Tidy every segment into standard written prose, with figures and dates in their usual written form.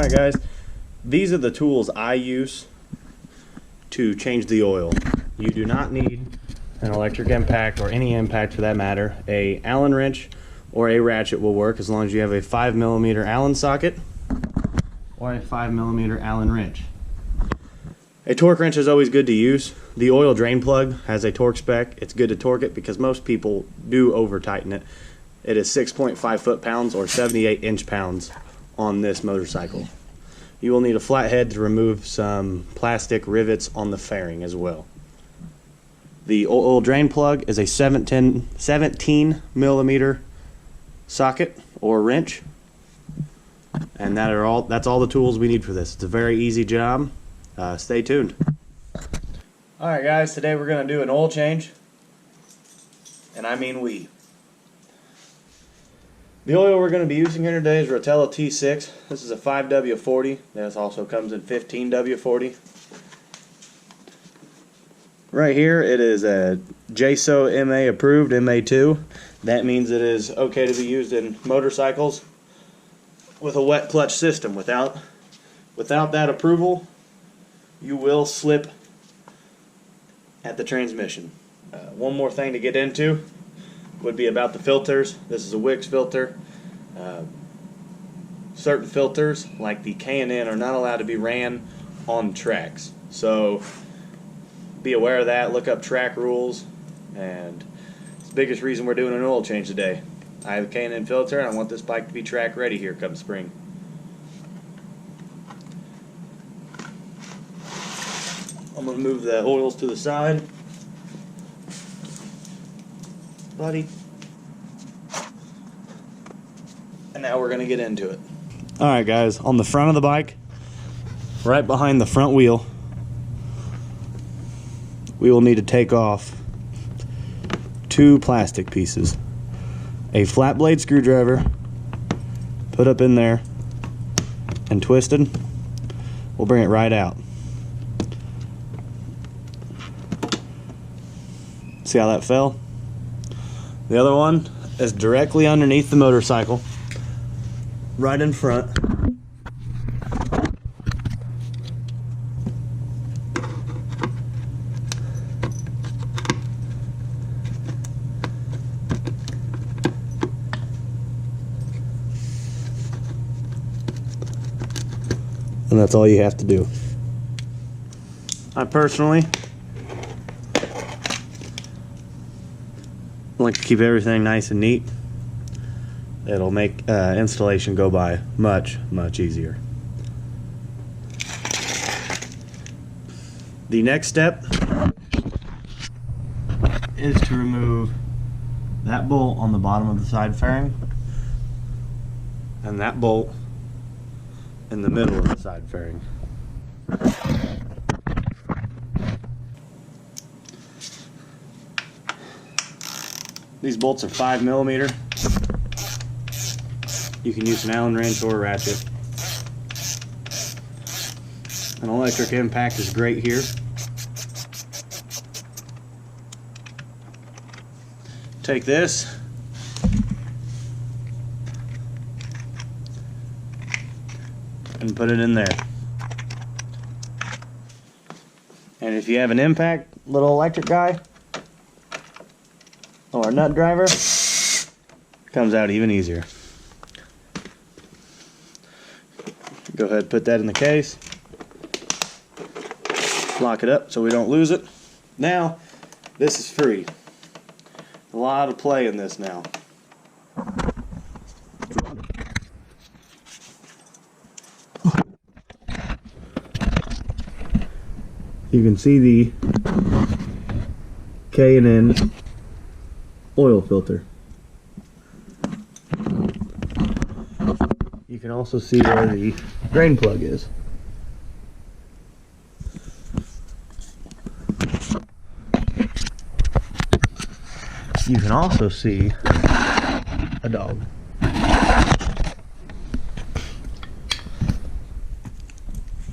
Alright guys, these are the tools I use to change the oil. You do not need an electric impact, or any impact for that matter. A Allen wrench or a ratchet will work as long as you have a 5mm Allen socket or a 5mm Allen wrench. A torque wrench is always good to use. The oil drain plug has a torque spec. It's good to torque it because most people do over tighten it. It is 6.5 foot-pounds or 78 inch-pounds on this motorcycle. You will need a flathead to remove some plastic rivets on the fairing as well. The oil drain plug is a 17mm socket or wrench, and that's all the tools we need for this. It's a very easy job. Stay tuned. Alright guys, today we're going to do an oil change, and I mean we. The oil we're going to be using here today is Rotella T6. This is a 5W40. This also comes in 15W40. Right here it is a JASO MA approved, MA2. That means it is okay to be used in motorcycles with a wet clutch system. Without that approval, you will slip at the transmission. One more thing to get into would be about the filters. This is a Wix filter. Certain filters, like the K&N, are not allowed to be ran on tracks. So be aware of that. Look up track rules. And it's the biggest reason we're doing an oil change today. I have a K&N filter, and I want this bike to be track ready here come spring. I'm going to move the oils to the side. Buddy. And now we're going to get into it. Alright guys, on the front of the bike, right behind the front wheel, we will need to take off two plastic pieces. A flat blade screwdriver, put up in there and twisted. We'll bring it right out. See how that fell? The other one is directly underneath the motorcycle, right in front. And that's all you have to do. I personally like to keep everything nice and neat. It'll make installation go by much easier. The next step is to remove that bolt on the bottom of the side fairing and that bolt in the middle of the side fairing. These bolts are 5mm. You can use an Allen wrench or a ratchet. An electric impact is great here. Take this and put it in there. And if you have an impact, little electric guy, or a nut driver, comes out even easier. Go ahead and put that in the case. Lock it up so we don't lose it. Now, this is free. A lot of play in this now. You can see the K&N oil filter. You can also see where the drain plug is. You can also see a dog.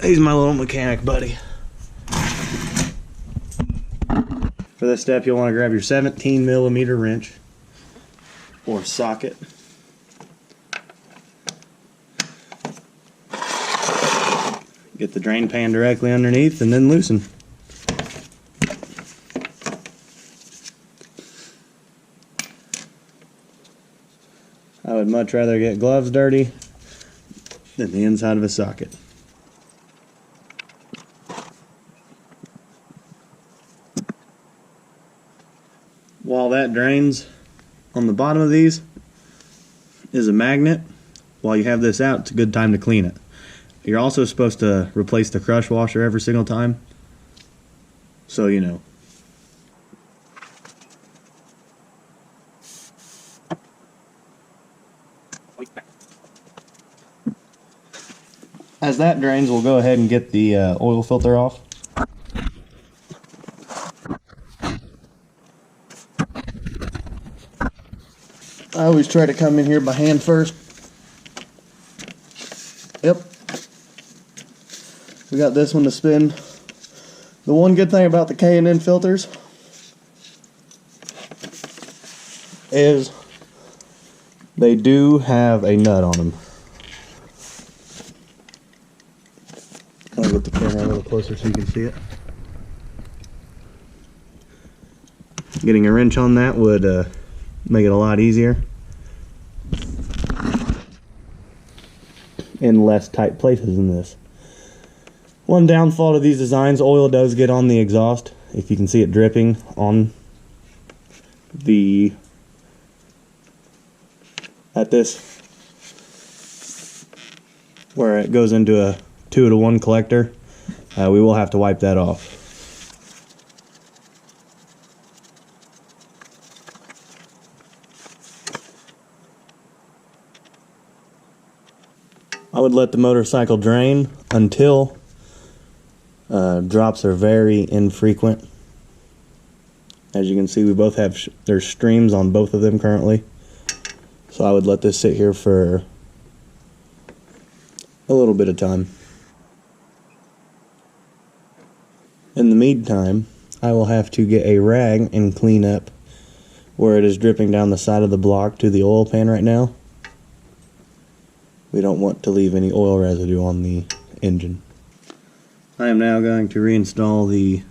He's my little mechanic buddy. For this step, you'll want to grab your 17mm wrench or socket. Get the drain pan directly underneath and then loosen. I would much rather get gloves dirty than the inside of a socket. While that drains, on the bottom of these is a magnet. While you have this out, it's a good time to clean it. You're also supposed to replace the crush washer every single time, so you know. As that drains, we'll go ahead and get the oil filter off. I always try to come in here by hand first. Yep. We got this one to spin. The one good thing about the K&N filters is they do have a nut on them. I'll get the camera a little closer so you can see it. Getting a wrench on that would make it a lot easier. In less tight places than this. One downfall to these designs, oil does get on the exhaust. If you can see it dripping on the at this where it goes into a 2-to-1 collector, we will have to wipe that off. I would let the motorcycle drain until drops are very infrequent. As you can see, we both have there's streams on both of them currently. So I would let this sit here for a little bit of time. In the meantime, I will have to get a rag and clean up where it is dripping down the side of the block to the oil pan right now. We don't want to leave any oil residue on the engine. I am now going to reinstall the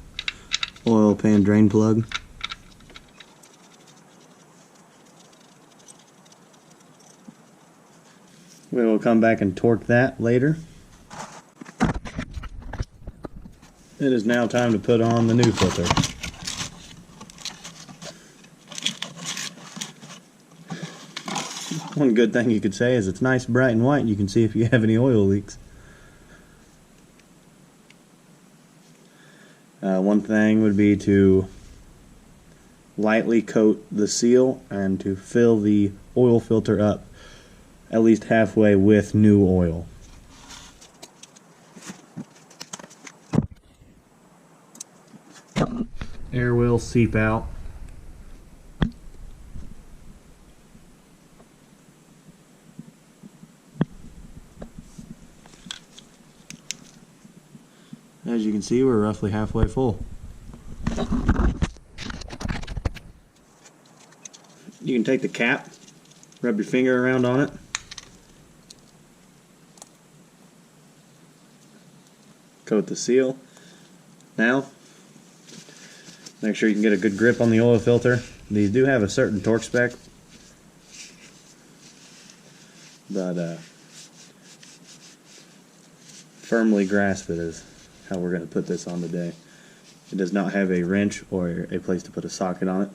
oil pan drain plug. We will come back and torque that later. It is now time to put on the new filter. One good thing you could say is it's nice, bright, and white. You can see if you have any oil leaks. One thing would be to lightly coat the seal and to fill the oil filter up at least halfway with new oil. Air will seep out. As you can see, we're roughly halfway full. You can take the cap, rub your finger around on it. Coat the seal. Now, make sure you can get a good grip on the oil filter. These do have a certain torque spec, but firmly grasp it is how we're going to put this on today. It does not have a wrench or a place to put a socket on it.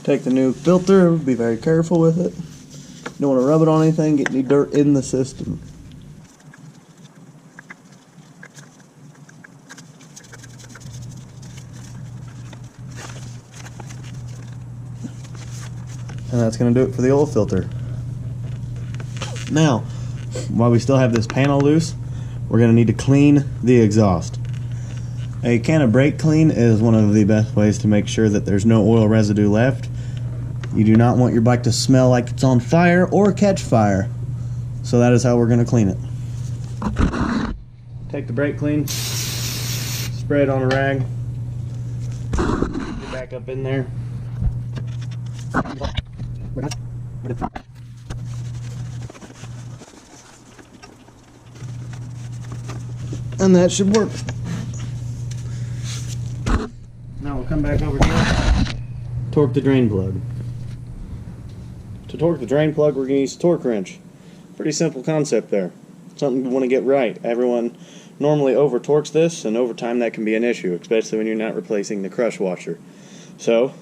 Take the new filter, be very careful with it. You don't want to rub it on anything, get any dirt in the system. And that's going to do it for the oil filter. Now, while we still have this panel loose, we're going to need to clean the exhaust. A can of brake clean is one of the best ways to make sure that there's no oil residue left. You do not want your bike to smell like it's on fire or catch fire. So that is how we're going to clean it. Take the brake clean, spray it on a rag, get back up in there. And that should work. Now we'll come back over here, torque the drain plug. To torque the drain plug, we're going to use a torque wrench. Pretty simple concept there. Something you want to get right. Everyone normally over torques this, and over time that can be an issue, especially when you're not replacing the crush washer. So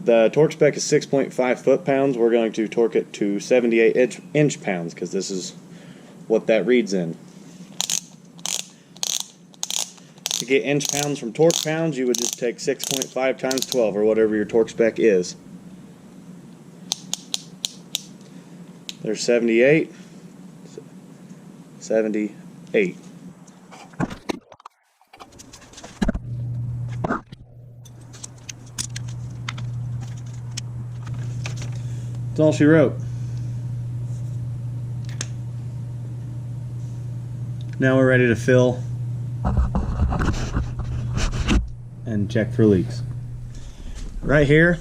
the torque spec is 6.5 foot-pounds. We're going to torque it to 78 inch-pounds because this is what that reads in. To get inch-pounds from torque-pounds, you would just take 6.5 times 12 or whatever your torque spec is. There's 78. 78. That's all she wrote. Now we're ready to fill and check for leaks. Right here,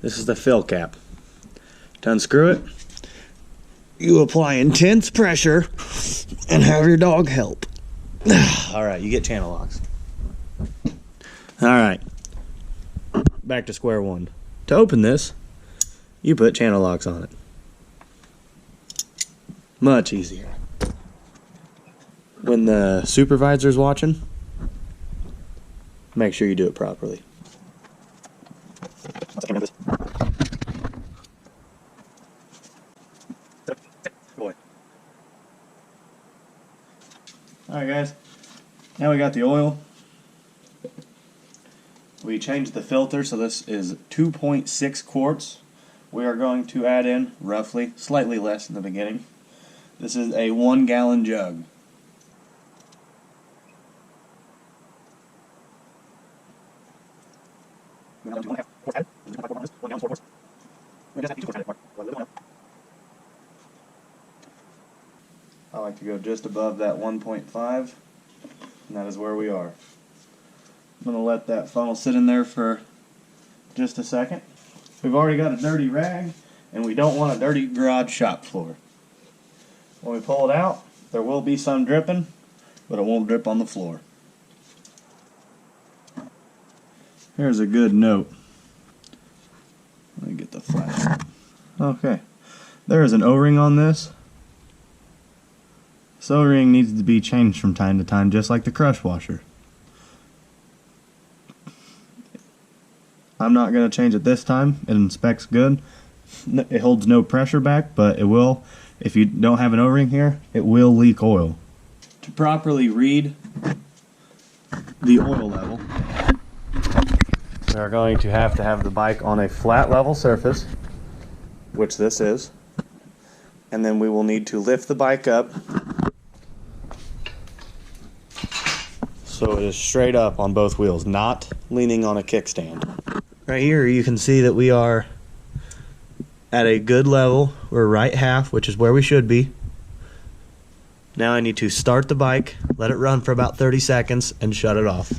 this is the fill cap. To unscrew it, you apply intense pressure and have your dog help. Alright, you get channel locks. Alright, back to square one. To open this, you put channel locks on it. Much easier. When the supervisor's watching, make sure you do it properly. Alright guys, now we got the oil. We changed the filter, so this is 2.6 quarts. We are going to add in roughly, slightly less in the beginning. This is a 1 gallon jug. I like to go just above that 1.5, and that is where we are. I'm going to let that funnel sit in there for just a second. We've already got a dirty rag, and we don't want a dirty garage shop floor. When we pull it out, there will be some dripping, but it won't drip on the floor. Here's a good note. Let me get the flash. Okay. There is an O-ring on this. This O-ring needs to be changed from time to time, just like the crush washer. I'm not going to change it this time. It inspects good. It holds no pressure back, but it will, if you don't have an O-ring here, it will leak oil. To properly read the oil level, we are going to have the bike on a flat level surface, which this is, and then we will need to lift the bike up so it is straight up on both wheels, not leaning on a kickstand. Right here you can see that we are at a good level. We're right half, which is where we should be. Now I need to start the bike, let it run for about 30 seconds, and shut it off.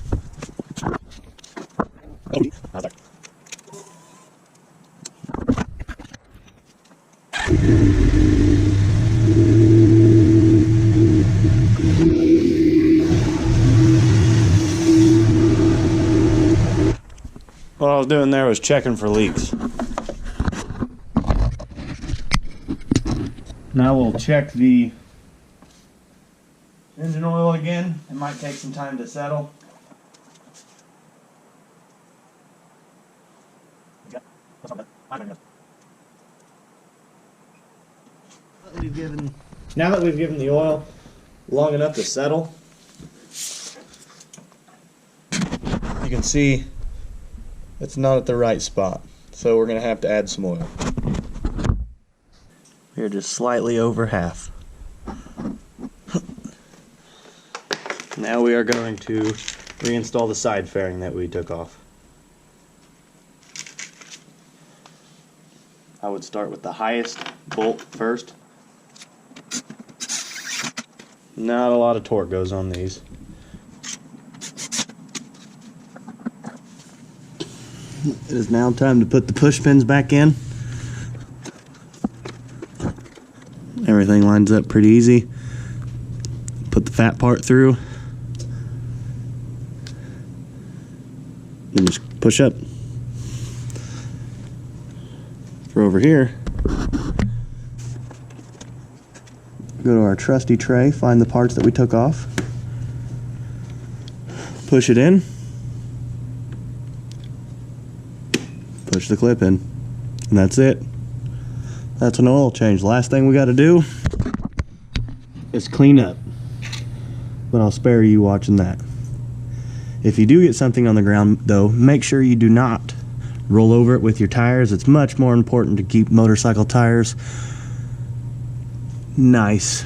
What I was doing there was checking for leaks. Now we'll check the engine oil again. It might take some time to settle. Now that we've given the oil long enough to settle, you can see it's not at the right spot, so we're going to have to add some oil. We're just slightly over half. Now we are going to reinstall the side fairing that we took off. I would start with the highest bolt first. Not a lot of torque goes on these. It is now time to put the push pins back in. Everything lines up pretty easy. Put the fat part through. And just push up. For over here, go to our trusty tray, find the parts that we took off, push it in, push the clip in, and that's it. That's an oil change. Last thing we got to do is clean up, but I'll spare you watching that. If you do get something on the ground though, make sure you do not roll over it with your tires. It's much more important to keep motorcycle tires nice.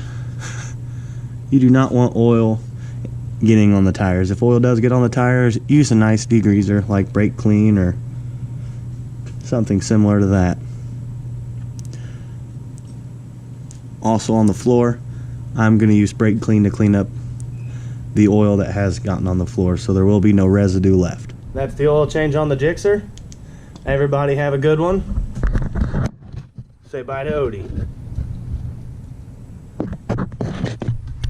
You do not want oil getting on the tires. If oil does get on the tires, use a nice degreaser like Brake Clean or something similar to that. Also on the floor, I'm going to use Brake Clean to clean up the oil that has gotten on the floor, so there will be no residue left. That's the oil change on the Gixxer. Everybody have a good one. Say bye to Odie.